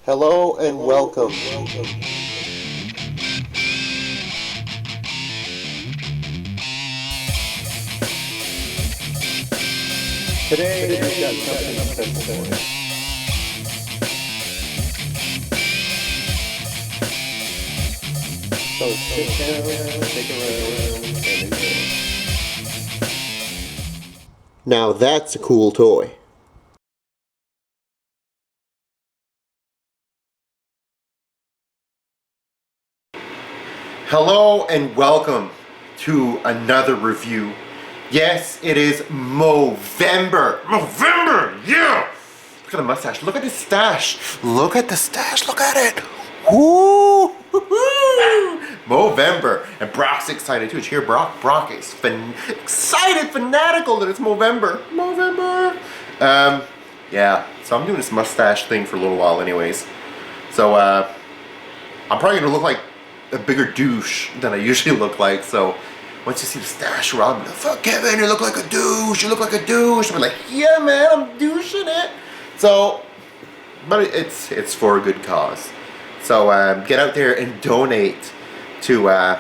Hello and welcome. Today we've got something special for you. So sit down, take a round, and enjoy. Now that's a cool toy. Hello and welcome to another review. Yes, it is Movember. Movember, yeah! Look at the mustache. Look at the stash. Look at the stash. Look at it. Woo! Movember. And Brock's excited too. Did you hear Brock? Brock is excited, fanatical that it's Movember. Movember. Yeah. So I'm doing this mustache thing for a little while anyways. So, I'm probably gonna look like a bigger douche than I usually look like. So once you see the stash, Rob, like, fuck Kevin, you look like a douche. You look like a douche. I'm like, yeah, man, I'm douching it. So, but it's for a good cause. So get out there and donate to all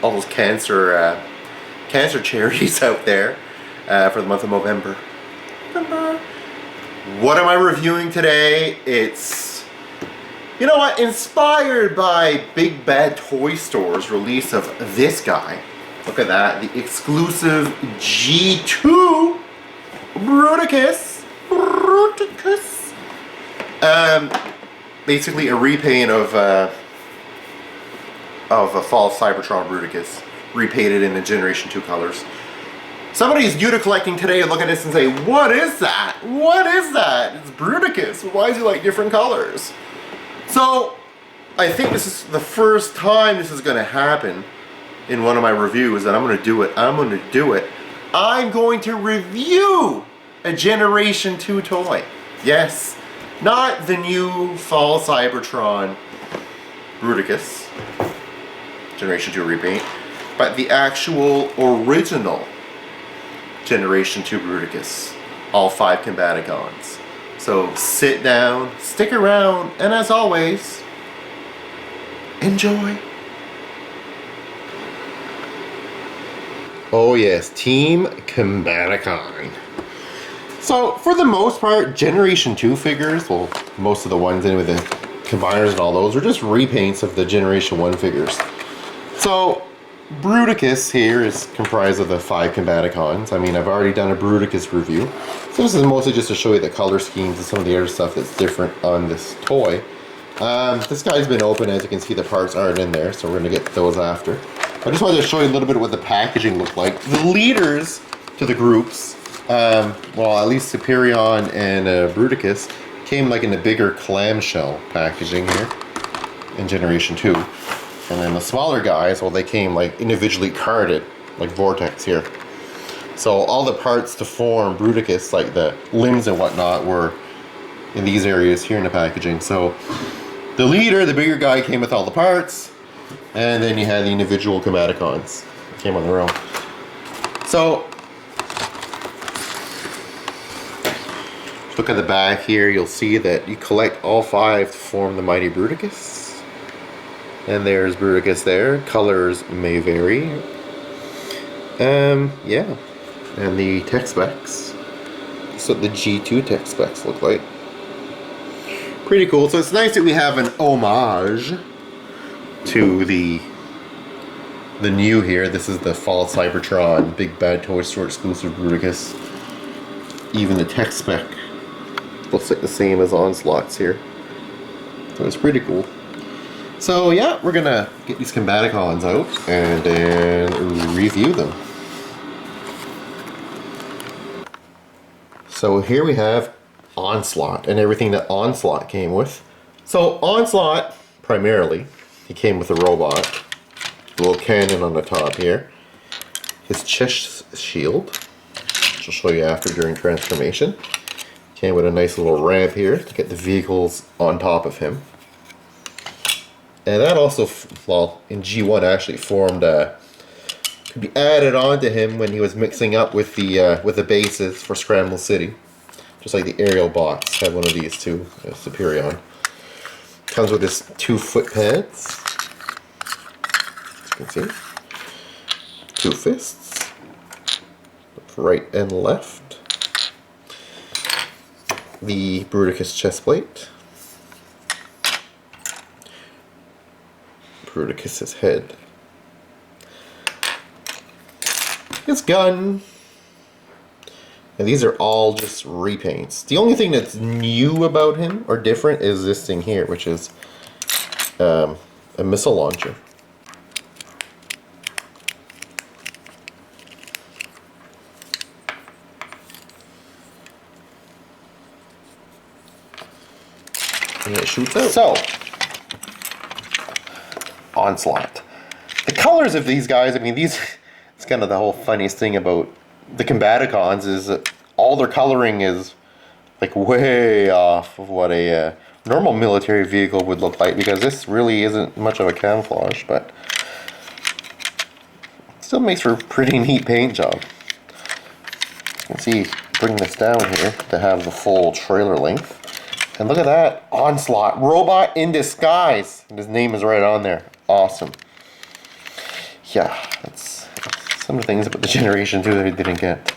those cancer charities out there for the month of Movember. What am I reviewing today? It's, you know what, inspired by Big Bad Toy Store's release of this guy. Look at that, the exclusive G2 Bruticus. Basically a repaint of a Fall Cybertron Bruticus, repainted in the Generation 2 colors. Somebody is new to collecting today and look at this and say, what is that? What is that? It's Bruticus. Why is he like different colors? So, I think this is the first time this is going to happen in one of my reviews, and I'm going to do it. I'm going to do it. I'm going to review a Generation 2 toy. Yes, not the new Fall Cybertron Bruticus, Generation 2 repaint, but the actual original Generation 2 Bruticus. All 5 Combaticons. So sit down, stick around, and as always, enjoy. Oh yes, Team Combaticon. So for the most part, Generation 2 figures, well, most of the ones in with the combiners and all those, are just repaints of the Generation 1 figures. So Bruticus here is comprised of the 5 Combaticons. I mean, I've already done a Bruticus review. So this is mostly just to show you the color schemes and some of the other stuff that's different on this toy. This guy's been open, as you can see the parts aren't in there, so we're going to get those after. I just wanted to show you a little bit of what the packaging looked like. The leaders to the groups, well, at least Superion and Bruticus, came like in a bigger clamshell packaging here in Generation 2. And then the smaller guys, well, they came like individually carded, like Vortex here. So all the parts to form Bruticus, like the limbs and whatnot, were in these areas here in the packaging. So the leader, the bigger guy, came with all the parts, and then you had the individual Combaticons came on their own. So look at the back here, you'll see that you collect all 5 to form the mighty Bruticus. And there's Bruticus there. Colors may vary. Yeah. And the tech specs. That's what the G2 tech specs look like. Pretty cool. So it's nice that we have an homage to the new here. This is the Fall Cybertron Big Bad Toy Store exclusive Bruticus. Even the tech spec looks like the same as Onslaught's here. So it's pretty cool. So yeah, we're gonna get these Combaticons out and then review them. So here we have Onslaught and everything that Onslaught came with. So Onslaught, primarily, he came with a robot, a little cannon on the top here, his chest shield, which I'll show you after during transformation. Came with a nice little ramp here to get the vehicles on top of him. And that also, well, in G1 actually formed, could be added on to him when he was mixing up with the bases for Scramble City. Just like the aerial bots have one of these too, Superion. Comes with this 2 foot pads. As you can see. 2 fists. Right and left. The Bruticus chest plate. Bruticus's head. His gun. And these are all just repaints. The only thing that's new about him, or different, is this thing here, which is a missile launcher. And it shoots out. So, Onslaught. The colors of these guys, I mean, these, it's kind of the whole funniest thing about the Combaticons is that all their coloring is like way off of what a normal military vehicle would look like, because this really isn't much of a camouflage, but it still makes for a pretty neat paint job. You can see, bring this down here to have the full trailer length. And look at that, Onslaught, robot in disguise. And his name is right on there. Awesome. Yeah, that's some of the things about the Generation 2 that we didn't get.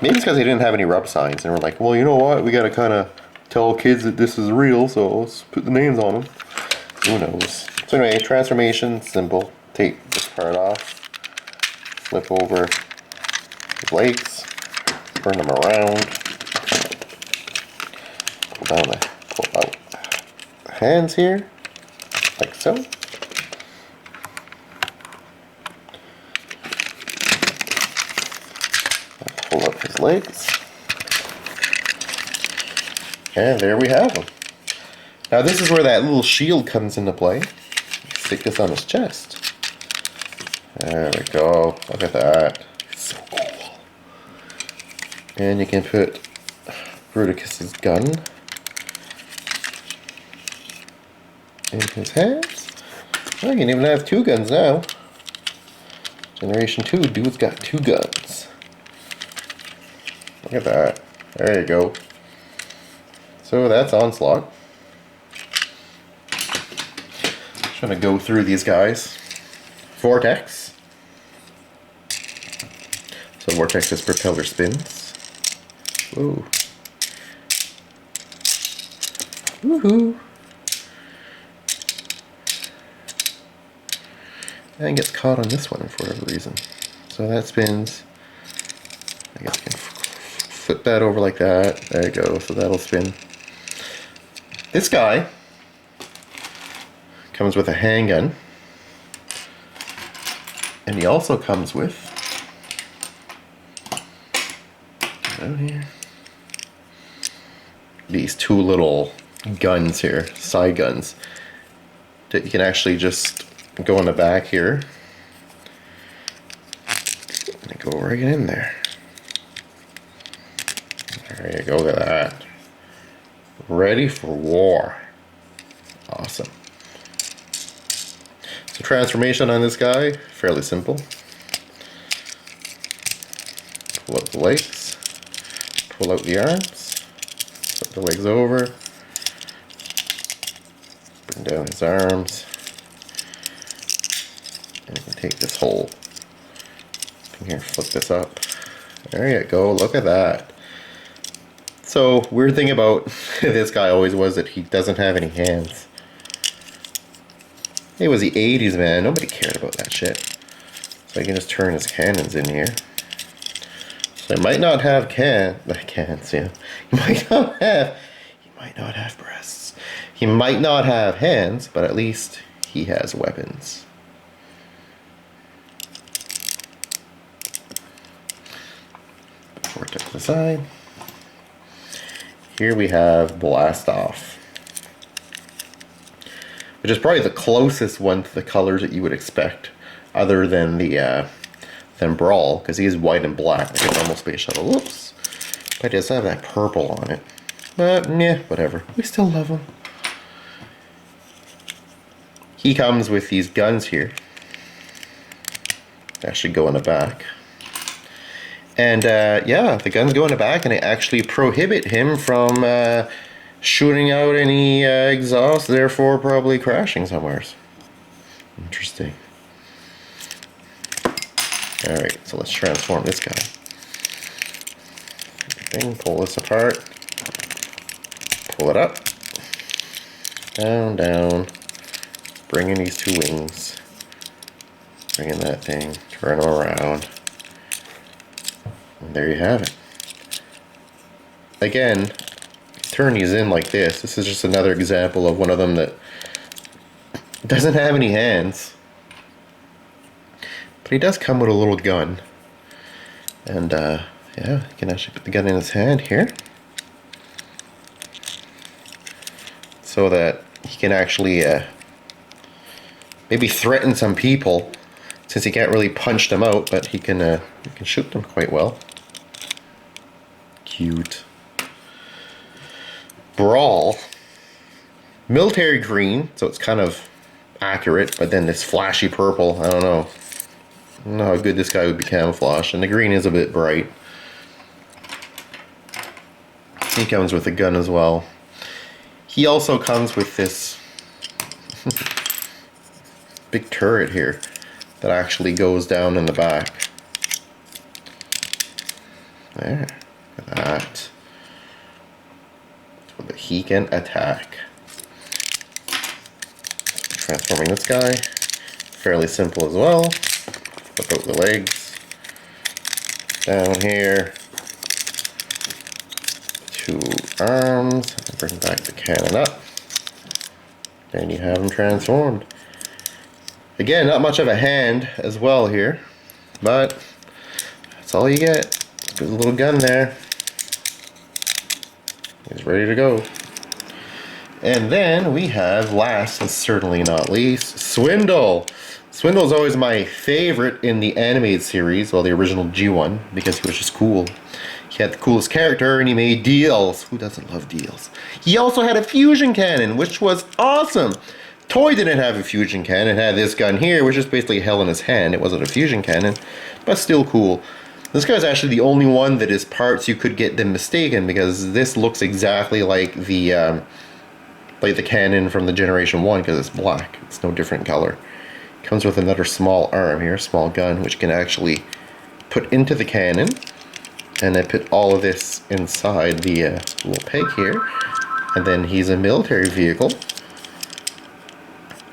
Maybe it's because they didn't have any rub signs, and we're like, well, you know what? We gotta kind of tell kids that this is real, so let's put the names on them. Who knows? So anyway, transformation, simple. Take this part off. Flip over his legs. Turn them around. Pull out the hands here, like so. Pull up his legs. And there we have him. Now this is where that little shield comes into play. Stick this on his chest. There we go. Look at that. It's so cool. And you can put Bruticus's gun in his hands. Well, you can even have 2 guns now. Generation 2, dude's got 2 guns. Look at that. There you go. So that's Onslaught. Trying to go through these guys. Vortex. So Vortex's propeller spins. Whoa. Woohoo! And gets caught on this one for whatever reason. So that spins. I guess I can flip that over like that. There you go. So that'll spin. This guy comes with a handgun. And he also comes with, down here, these 2 little guns here, side guns, that you can actually just go in the back here and go right in there. There you go, look at that. Ready for war. Awesome. So transformation on this guy, fairly simple. Pull out the legs, pull out the arms, flip the legs over, bring down his arms, and you can take this whole thing here, flip this up. There you go, look at that. So, weird thing about this guy always was that he doesn't have any hands. It was the 80s, man. Nobody cared about that shit. So I can just turn his cannons in here. So I might not have cans, yeah. He might not have breasts. He might not have hands, but at least he has weapons. Vortex to the side. Here we have Blast Off, which is probably the closest one to the colors that you would expect, other than the than Brawl, because he is white and black like a normal space shuttle. Whoops, but it does have that purple on it. But yeah, whatever. We still love him. He comes with these guns here. They actually go in the back, And yeah, the guns go in the back and they actually prohibit him from shooting out any exhaust, therefore probably crashing somewhere. Interesting. Alright, so let's transform this guy. Pull this apart. Pull it up. Down, down. Bring in these two wings. Bring in that thing. Turn them around. And there you have it. Again, turn these in like this. This is just another example of one of them that doesn't have any hands. But he does come with a little gun. And yeah, you can actually put the gun in his hand here. So that he can actually maybe threaten some people, since he can't really punch them out, but he can shoot them quite well. Cute. Brawl. Military green, so it's kind of accurate, but then this flashy purple, I don't know. I don't know how good this guy would be camouflaged, and the green is a bit bright. He comes with a gun as well. He also comes with this big turret here that actually goes down in the back. There, look at that. So that he can attack. Transforming this guy, fairly simple as well. Flip out the legs. Down here. 2 arms. Bring back the cannon up. And you have him transformed. Again, not much of a hand as well here, but that's all you get. There's a little gun there. He's ready to go. And then we have, last and certainly not least, Swindle. Swindle is always my favorite in the animated series, well, the original G1, because he was just cool. He had the coolest character and he made deals. Who doesn't love deals? He also had a fusion cannon, which was awesome. Toy didn't have a fusion cannon. It had this gun here, which is basically held in his hand. It wasn't a fusion cannon, but still cool. This guy's actually the only one that is parts you could get them mistaken, because this looks exactly like the cannon from the Generation 1, because it's black. It's no different color. It comes with another small arm here, small gun, which can actually put into the cannon. And I put all of this inside the little peg here. And then he's a military vehicle.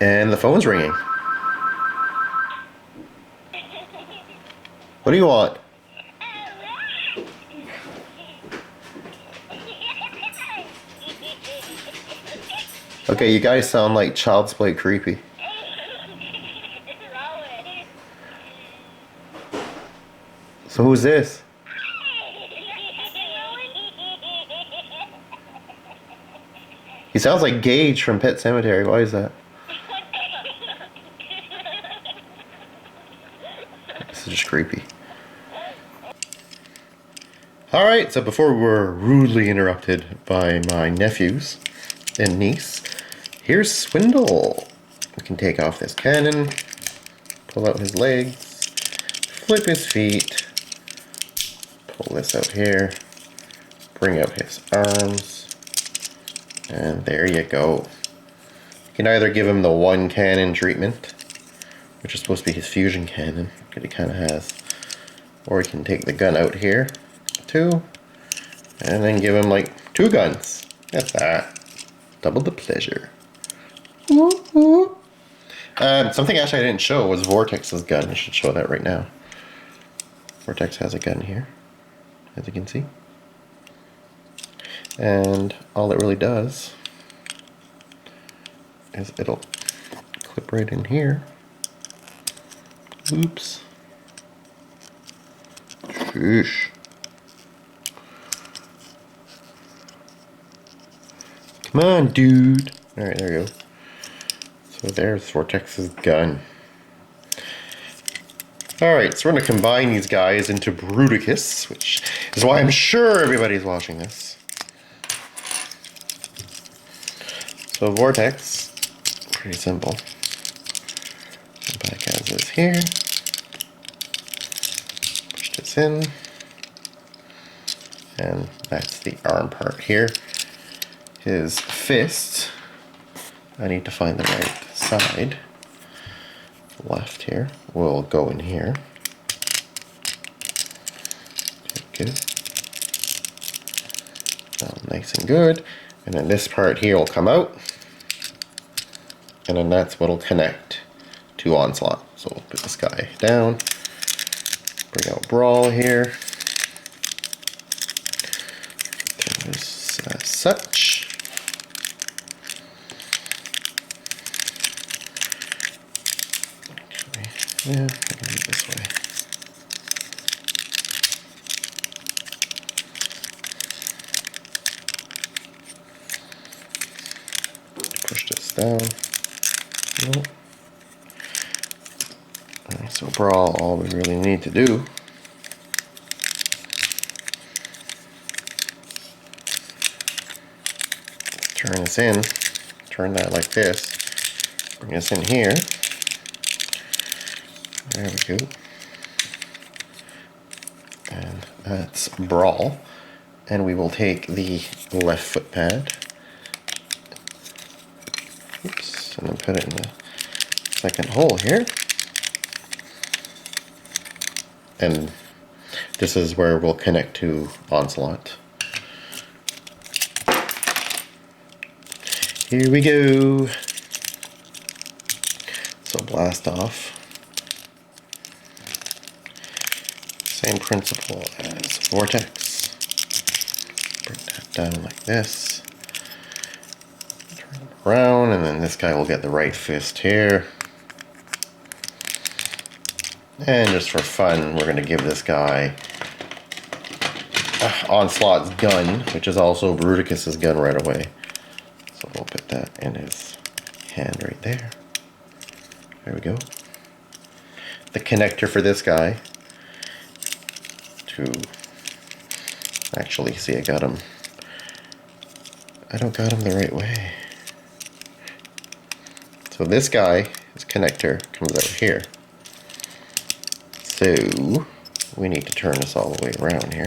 And the phone's ringing. What do you want? Okay, you guys sound like Child's Play creepy. So who's this? He sounds like Gage from Pet Sematary. Why is that? This is just creepy. Alright, so before we were rudely interrupted by my nephews and niece, here's Swindle. We can take off this cannon, pull out his legs, flip his feet, pull this out here, bring out his arms, and there you go. You can either give him the one cannon treatment, which is supposed to be his fusion cannon, that he kind of has, or you can take the gun out here, too, and then give him like 2 guns. That's that. Double the pleasure. Something actually I didn't show was Vortex's gun. I should show that right now. Vortex has a gun here, as you can see. And all it really does is it'll clip right in here. Oops. Sheesh. Come on, dude. Alright, there you go. So there's Vortex's gun. Alright, so we're going to combine these guys into Bruticus, which is why I'm sure everybody's watching this. So Vortex, pretty simple. The back has this here. Push this in. And that's the arm part here. His fist, I need to find the right side. Left here will go in here. Okay, good. Nice and good. And then this part here will come out. And then that's what'll connect to Onslaught. So we'll put this guy down. Bring out Brawl here. Turn this as such. Actually, yeah, I'm gonna do it this way. Push this down. Nope. Alright, so Brawl, all we really need to do is turn this in, turn that like this, bring this in here. There we go. And that's Brawl. And we will take the left foot pad. Oops, and then put it in the second hole here. And this is where we'll connect to Onslaught. Here we go. So blast off. Same principle as Vortex. Bring that down like this. Turn it around, and then this guy will get the right fist here. And just for fun, we're going to give this guy Onslaught's gun, which is also Bruticus's gun right away. So we'll put that in his hand right there. There we go. The connector for this guy to actually see, I don't got him the right way. So this guy, his connector comes out here. So we need to turn this all the way around here.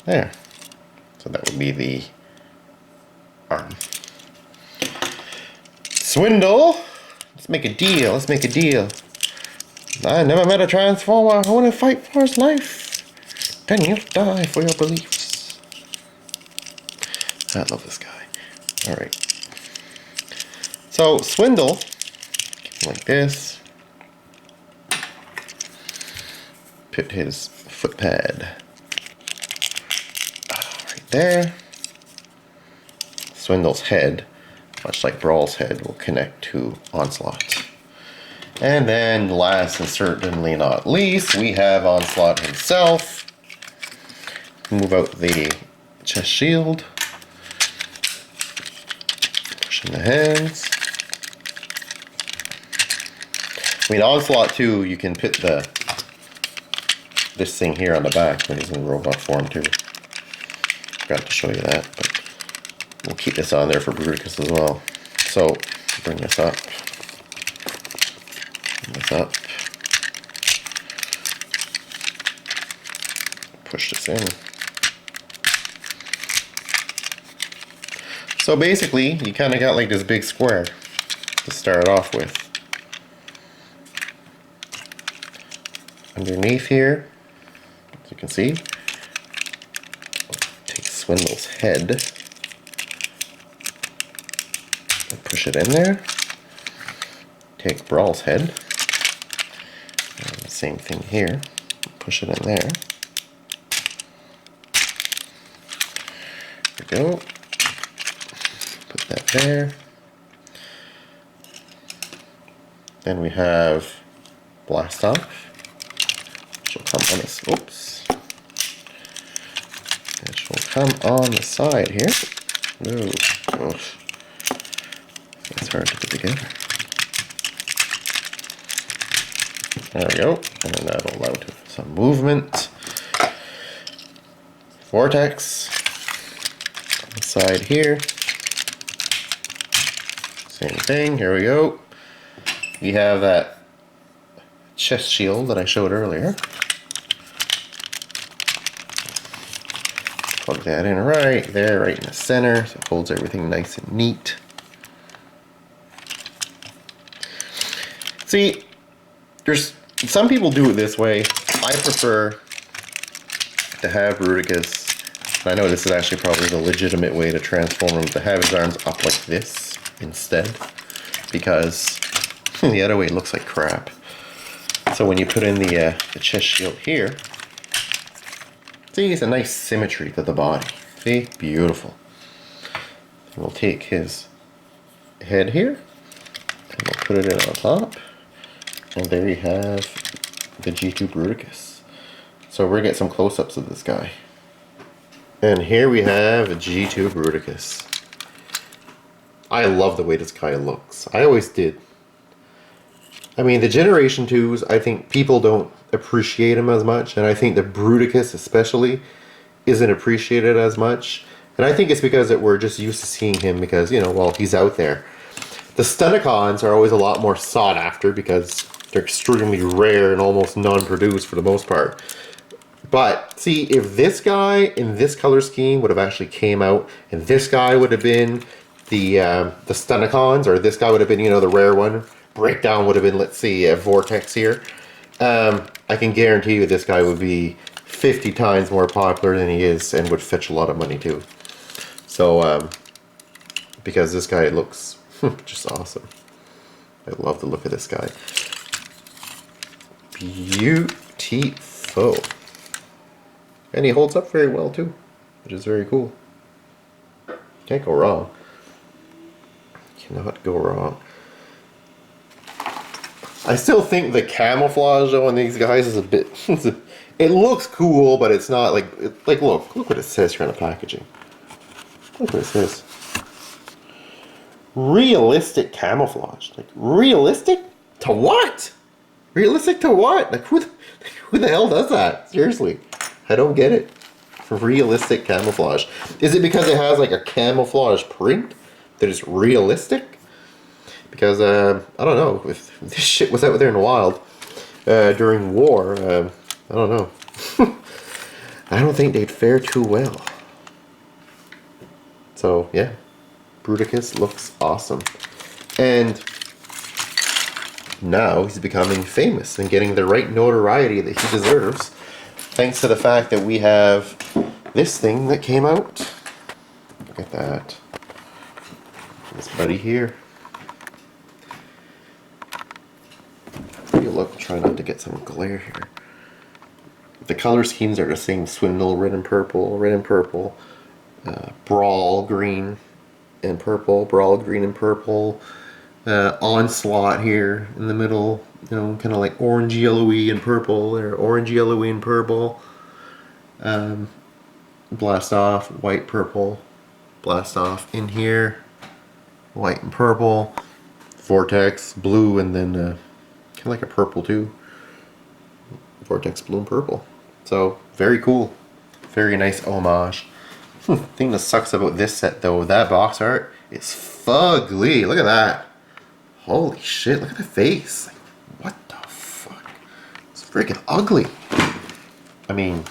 There. So that would be the arm. Swindle! Let's make a deal. Let's make a deal. I never met a transformer who want to fight for his life. Then you'll die for your beliefs. I love this guy. Alright. So, Swindle, like this. Put his foot pad right there. Swindle's head, much like Brawl's head, will connect to Onslaught. And then last and certainly not least, we have Onslaught himself. Move out the chest shield. Push in the hands. I mean, Onslaught too, you can put this thing here on the back when he's in robot form too. Forgot to show you that, but we'll keep this on there for Bruticus as well. So, bring this up. Up, push this in. So basically, you kind of got like this big square to start off with. Underneath here, as you can see, take Swindle's head and push it in there. Take Brawl's head. Same thing here. Push it in there. There we go. Put that there. Then we have blast off, which will come on this. Oops. Which will come on the side here. Ooh. Oof. It's hard to put together. There we go, and then that'll allow some movement. Vortex on the side here. Same thing, here we go. We have that chest shield that I showed earlier. Plug that in right there, right in the center, so it holds everything nice and neat. See, there's some people do it this way. I prefer to have Bruticus. I know this is actually probably the legitimate way to transform him, to have his arms up like this instead, because the other way it looks like crap. So when you put in the chest shield here, see, it's a nice symmetry to the body. See, beautiful. And we'll take his head here, and we'll put it in on top, and there you have the G2 Bruticus. So we're gonna get some close-ups of this guy. And here we have a G2 Bruticus. I love the way this guy looks. I always did. I mean, the Generation 2s, I think people don't appreciate him as much, and I think the Bruticus especially isn't appreciated as much. And I think it's because that we're just used to seeing him because, you know, well, he's out there. The Stunticons are always a lot more sought after because they're extremely rare and almost non-produced for the most part. But see, if this guy in this color scheme would have actually came out, and this guy would have been the Stunticons, or this guy would have been, you know, the rare one, Breakdown would have been, let's see, a Vortex here, I can guarantee you this guy would be 50 times more popular than he is and would fetch a lot of money too. So, because this guy looks just awesome. I love the look of this guy. Beautiful. And he holds up very well too, which is very cool. Can't go wrong. Cannot go wrong. I still think the camouflage on these guys is a bit... it looks cool, but it's not like... look what it says here on the packaging. Look what it says. Realistic camouflage. Like, realistic? To what? Realistic to what? Like, who the hell does that? Seriously. I don't get it. Realistic camouflage. Is it because it has like a camouflage print that is realistic? Because, I don't know. If this shit was out there in the wild during war, I don't know. I don't think they'd fare too well. So, yeah. Bruticus looks awesome. And now he's becoming famous and getting the right notoriety that he deserves. Thanks to the fact that we have this thing that came out. Look at that. This buddy here. Look, try not to get some glare here. The color schemes are the same. Swindle, red and purple. Brawl, green and purple. Brawl, green and purple. Onslaught here in the middle. You know, kind of like orange, yellowy, and purple. Or orange, yellowy, and purple. Blast off, white, purple. Blast off in here. White and purple. Vortex, blue, and then kind of like a purple too. Vortex, blue, and purple. So, very cool. Very nice homage. The thing that sucks about this set though, that box art is fugly. Look at that. Holy shit, look at the face. Like, what the fuck? It's freaking ugly. I mean,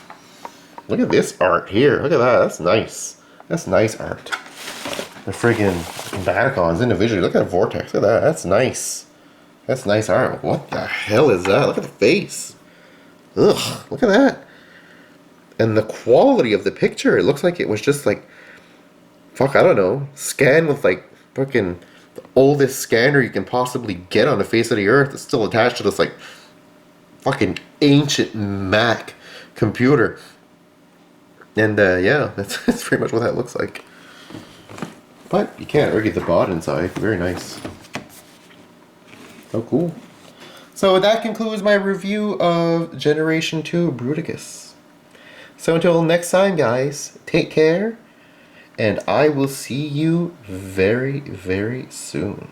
look at this art here. Look at that. That's nice. That's nice art. The friggin' Baticons individually. Look at Vortex. Look at that. That's nice. That's nice art. What the hell is that? Look at the face. Ugh. Look at that. And the quality of the picture. It looks like it was just like, fuck, I don't know, scanned with like fucking the oldest scanner you can possibly get on the face of the earth. It's still attached to this like fucking ancient Mac computer. And yeah, that's pretty much what that looks like. But you can't argue the bot inside. Very nice. Oh, cool. So that concludes my review of Generation 2 Bruticus. So until next time, guys, take care, and I will see you very, very soon.